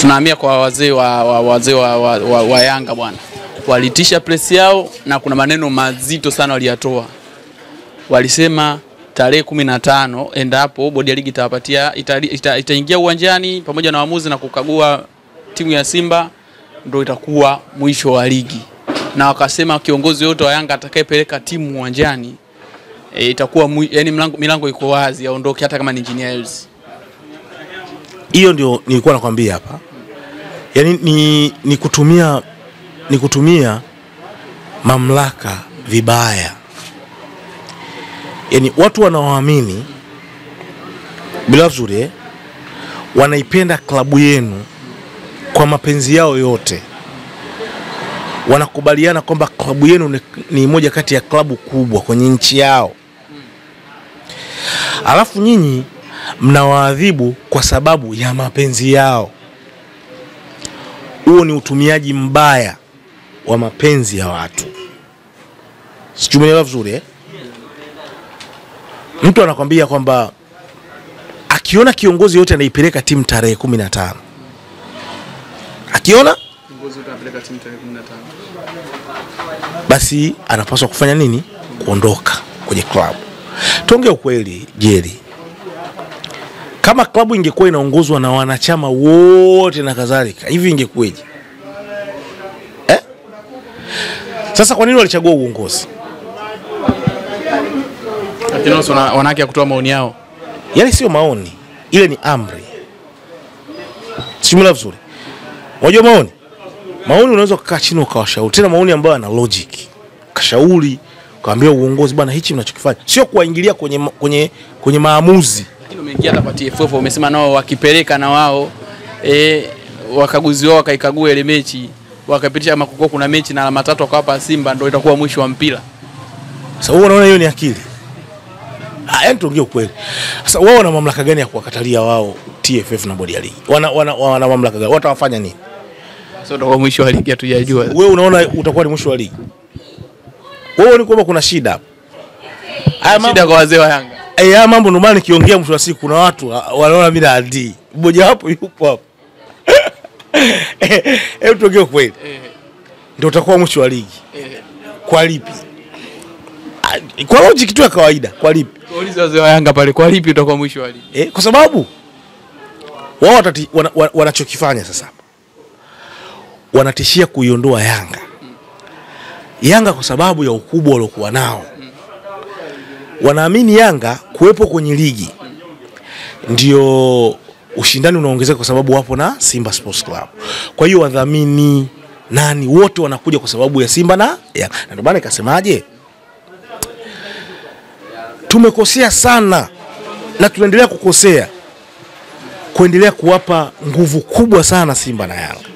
tunahamia kwa wazee wa Yanga bwana. Walitisha press yao na kuna maneno mazito sana waliyatoa. Walisema tarehe 15 endapo bodi ya ligi itawapatia itaingia uwanjani pamoja na waamuzi na kukagua timu ya Simba ndio itakuwa mwisho wa ligi. Na wakasema kiongozi yote wa Yanga atakayepeleka timu uwanjani itakuwa yani milango iko wazi aondoke hata kama ni engineers. Hiyo ndio nilikuwa nakwambia hapa. Yani ni kutumia mamlaka vibaya. Yani watu wanaoamini bila uzuri wanaipenda klabu yenu kwa mapenzi yao yote. Wanakubaliana kwamba klabu yenu ni moja kati ya klabu kubwa kwenye nchi yao. Alafu nyinyi mnawaadhibu kwa sababu ya mapenzi yao. Huo ni utumiaji mbaya wa mapenzi ya watu. Sijumeelewa vizuri Mtu anakwambia kwamba akiona kiongozi yote anaipeleka timu tarehe 15. Akiona kiongozi yote anapeleka timu tarehe 15. Basi anapaswa kufanya nini? Kuondoka kwenye klabu. Tuongee ukweli, Jerry. Kama klabu ingekuwa inaongozwa na wanachama wote na kadhalika, hivi ingekuwaje? Sasa kwa nini walichagua uongozi? Lakini wanawake kutoa maoni yao. Yale sio maoni, ile ni amri. Simula vizuri. Unajua maoni? Maoni unaweza kukaa chini ukawashauri. Tena maoni ambayo yana logic. Kashauri, kaambia uongozi bwana hichi mnachokifanya. Sio kuwaingilia kwenye maamuzi. Lakini umeingia hata kwa TFF umesema nao wakipeleka na wao wakaguzi wao wakaikagua ile mechi, wakapitisha kama kuko kuna mechi na alama 3 wakawapa Simba ndio itakuwa mwisho wa mpira. Sasa wewe unaona hiyo ni akili? Yaani tuongee ukweli. Sasa wao wana mamlaka gani ya kuwakatalia wao TFF na bodi ya ligi? Wana mamlaka gani? Watawafanya nini? Sio ndio mwisho wa ligi hatujajua. Wewe unaona utakuwa ni mwisho wa ligi? Wewe ni kwamba kuna shida hapo. Shida kwa wazee wa Yanga. Haya mambo ndio maana nikiongea mwisho wa siku kuna watu wanaona mimi na adi. Mmoja hapo yupo hapo. Tuongee ukweli. Ndio utakuwa mwisho wa ligi. Kwa lipi? Kwa logic tu ya kawaida, kwa lipi? Waulize wazee wa Yanga pale, kwa lipi utakuwa mwisho wa ligi? Kwa sababu wao wanachokifanya sasa. Wanatishia kuiondoa Yanga. Yanga kwa sababu ya ukubwa waliokuwa nao. Wanaamini Yanga kuwepo kwenye ligi ndio ushindani unaongezeka kwa sababu wapo na Simba Sports Club. Kwa hiyo wadhamini nani wote wanakuja kwa sababu ya Simba na Yanga. Na ndio maana nikasemaje? Tumekosea sana na tunaendelea kukosea kuendelea kuwapa nguvu kubwa sana Simba na Yanga.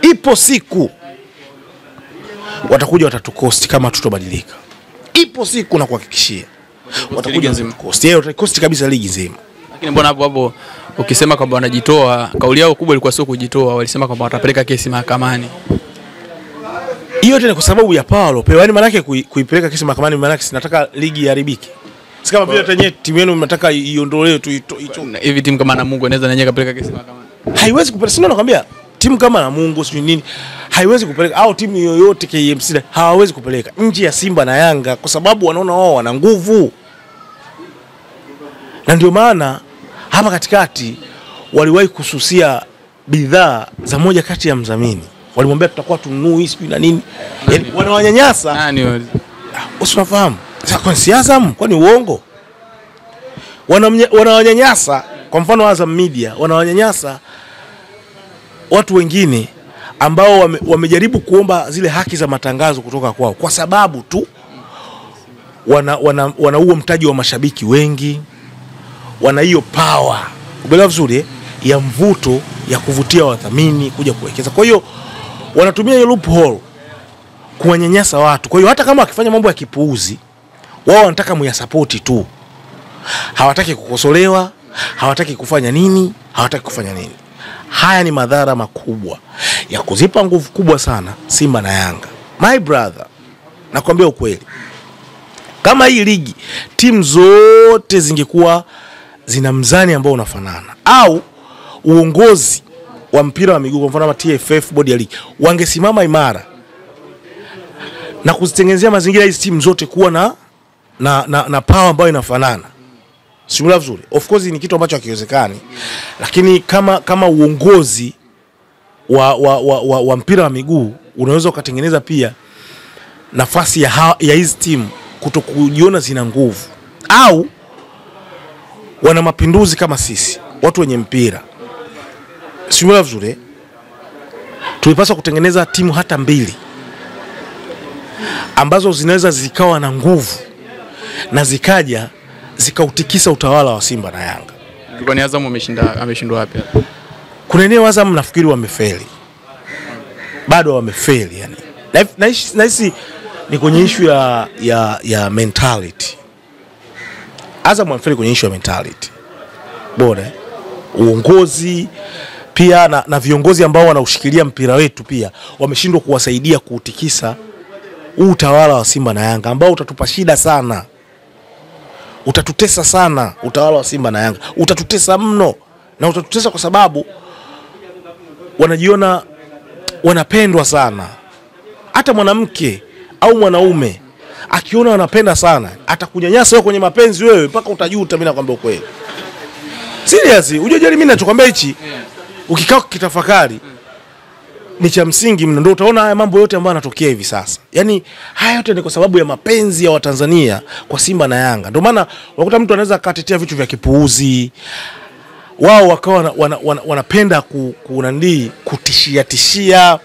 Ipo siku watakuja watatukosti kama tutobadilika. Ipo siku na kuhakikishia watakuja watatukosti. Yeye watakosti kabisa ligi nzima. Lakini mbona hapo ukisema kwamba wanajitoa, kauli yao kubwa ilikuwa sio kujitoa, walisema kwamba watapeleka kesi mahakamani. Hiyo tena kwa sababu ya Paulo. Yaani maana yake kuipeleka kesi mahakamani maana yake sinataka ligi iharibike. Si kama vile tenye timu yenu mnataka iondolewe tu hivi timu kama Namungo inaweza na yenyewe kapeleka kesi mahakamani. Haiwezi kupeleka. Sio nakwambia timu kama Namungo sio nini haiwezi kupeleka au timu yoyote KMC hawawezi kupeleka nje ya Simba na Yanga kwa sababu wanaona wao wana nguvu. Na ndio maana hapa katikati waliwahi kususia bidhaa za moja kati ya mdhamini. Walimwambia tutakuwa tununui sio na nini. Yaani wanawanyanyasa. Nani wale? Usifahamu. Sasa kwa siasa kwani uongo? Wanawanyanyasa kwa mfano Azam Media, wanawanyanyasa watu wengine ambao wamejaribu kuomba zile haki za matangazo kutoka kwao kwa sababu tu wana huo mtaji wa mashabiki wengi, wana hiyo power bila vizuri ya mvuto ya kuvutia wadhamini kuja kuwekeza. Kwa hiyo wanatumia hiyo loophole kuwanyanyasa watu. Kwa hiyo hata kama wakifanya mambo ya kipuuzi, wao wanataka muyasupport tu. Hawataki kukosolewa, hawataki kufanya nini, hawataki kufanya nini. Haya ni madhara makubwa ya kuzipa nguvu kubwa sana Simba na Yanga. My brother, nakwambia ukweli. Kama hii ligi timu zote zingekuwa zina mzani ambao unafanana au uongozi wa mpira wa miguu, kwa mfano TFF, bodi ya ligi, wangesimama imara na kuzitengenezea mazingira hizi timu zote kuwa na power ambayo inafanana. Simula vizuri. Of course ni kitu ambacho hakiwezekani. Lakini kama uongozi wa mpira wa miguu unaweza ukatengeneza pia nafasi ya hizi timu kutokujiona zina nguvu, au wana mapinduzi kama sisi, watu wenye mpira. Simula vizuri. Tulipaswa kutengeneza timu hata 2 ambazo zinaweza zikawa na nguvu na zikaja zikautikisa utawala wa Simba na Yanga. Kwa ni Azam ameshindwa wapi? Kuna eneo Azam nafikiri wamefeli. Bado wamefeli yani. Na hisi ni kwenye issue ya mentality. Azam wamefeli kwenye issue ya mentality. Bora uongozi pia na viongozi ambao wanaushikilia mpira wetu pia wameshindwa kuwasaidia kuutikisa utawala wa Simba na Yanga ambao utatupa shida sana. Utatutesa sana utawala wa Simba na Yanga. Utatutesa mno, na utatutesa kwa sababu wanajiona wanapendwa sana. Hata mwanamke au mwanaume akiona wanapenda sana, atakunyanyasa wewe kwenye mapenzi wewe mpaka utajuta. Mimi nakwambia ukweli. Seriously, unajua mimi ninachokwambia hichi, ukikaa kitafakari ni cha msingi mno, ndio utaona haya mambo yote ambayo yanatokea hivi sasa. Yaani haya yote ni kwa sababu ya mapenzi ya Watanzania kwa Simba na Yanga. Ndio maana unakuta mtu anaweza akatetea vitu vya kipuuzi, wao wakawa wanapenda kutishia,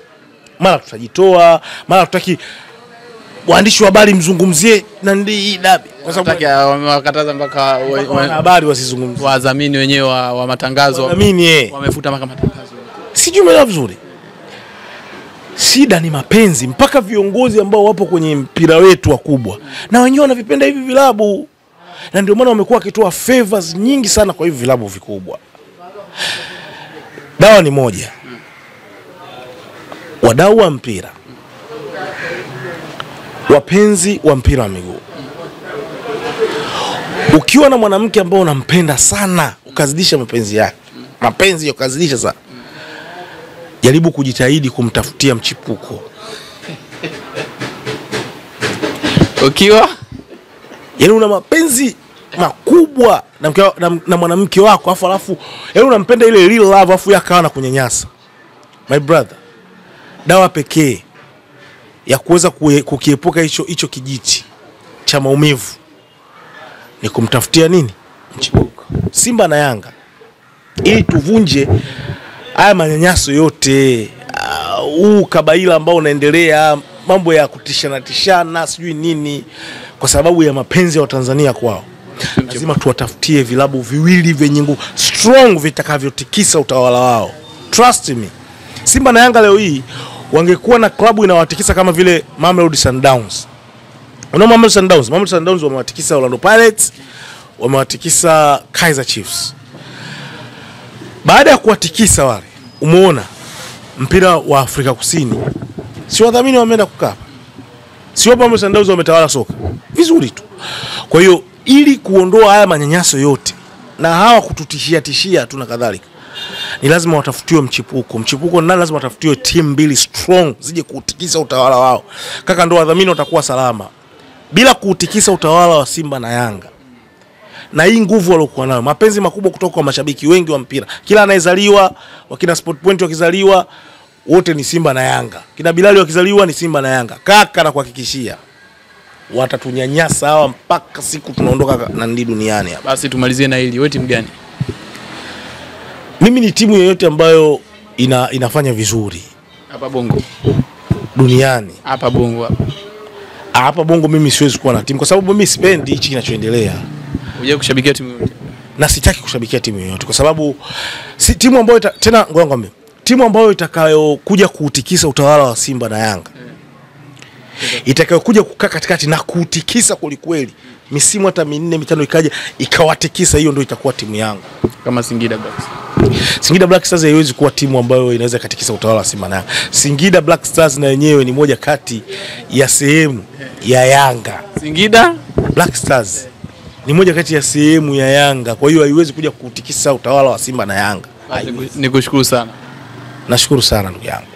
mara tutajitoa, mara tutaki waandishi wa habari mzungumzie Nandi dabi, kwa sababu wamewakataza mpaka habari wasizungumzie, wadhamini wenyewe wa matangazo wamefuta mpaka matangazo. Sijui umeelewa vizuri. Shida ni mapenzi, mpaka viongozi ambao wapo kwenye mpira wetu wakubwa na wenyewe wanavipenda hivi vilabu, na ndio maana wamekuwa wakitoa favors nyingi sana kwa hivi vilabu vikubwa. Dawa ni moja. Wadau wa mpira, wapenzi wa mpira wa miguu, ukiwa na mwanamke ambao unampenda sana, ukazidisha mapenzi ukazidisha sana, jaribu kujitahidi kumtafutia mchipuko. Ukiwa yani una mapenzi makubwa na mwanamke wako, alafu yani unampenda ile real love, alafu yakawa na kunyanyasa. My brother, dawa pekee ya kuweza kukiepuka hicho kijiti cha maumivu ni kumtafutia nini? Mchipuko. Simba na Yanga, ili tuvunje haya manyanyaso yote, kabaila ambao unaendelea, mambo ya kutishana sijui nini, kwa sababu ya mapenzi ya Watanzania kwao. Lazima tuwatafutie vilabu viwili vyenye nguvu strong vitakavyotikisa utawala wao. Trust me. Simba na Yanga leo hii wangekuwa na klabu inawatikisa kama vile Mamelodi Sundowns. Unaona Mamelodi Sundowns wamewatikisa Orlando Pirates, wamewatikisa Kaizer Chiefs. Baada ya kuwatikisa wale, umeona mpira wa Afrika Kusini, si wadhamini wameenda kukaa, si wapo Mamelodi Sundowns wametawala soka vizuri tu. Kwa hiyo ili kuondoa haya manyanyaso yote na hawa kututishia tu na kadhalika, ni lazima watafutiwe mchipuko na lazima watafutiwe timu 2 strong zije kutikisa utawala wao. Kaka, ndio wadhamini watakuwa salama. Bila kutikisa utawala wa Simba na Yanga, na hii nguvu waliokuwa nayo, mapenzi makubwa kutoka kwa mashabiki wengi wa mpira, kila anayezaliwa, wakina Sport Point wakizaliwa wote ni Simba na Yanga, kina Bilali wakizaliwa ni Simba na Yanga. Kaka, na kuhakikishia watatunyanyasa hawa mpaka siku tunaondoka na ndi duniani hapa. Basi tumalizie na hili, wewe timu gani? Mimi ni timu yoyote ambayo inafanya vizuri hapa Bongo duniani. Hapa Bongo hapa Bongo mimi siwezi kuwa na timu, kwa sababu mimi sipendi hichi kinachoendelea. Unataka kushabikia timu yoyote? Na sitaki kushabikia timu yoyote, kwa sababu si timu ambayo tena ngoja ngombe, timu ambayo itakayokuja kuutikisa utawala wa Simba na Yanga, itakayokuja kukaa katikati na kuutikisa kweli misimu hata 4 5 ikaja ikawatikisa, hiyo ndio itakuwa timu yangu. Kama Singida Black Stars. Singida Black Stars haiwezi kuwa timu ambayo inaweza katikisa utawala wa Simba na Yanga. Singida Black Stars na yenyewe ni moja kati ya sehemu ya Yanga. Singida Black Stars ni moja kati ya sehemu ya Yanga, kwa hiyo haiwezi kuja kutikisa utawala wa Simba na Yanga. Nikushukuru sana. Nashukuru sana ndugu yangu.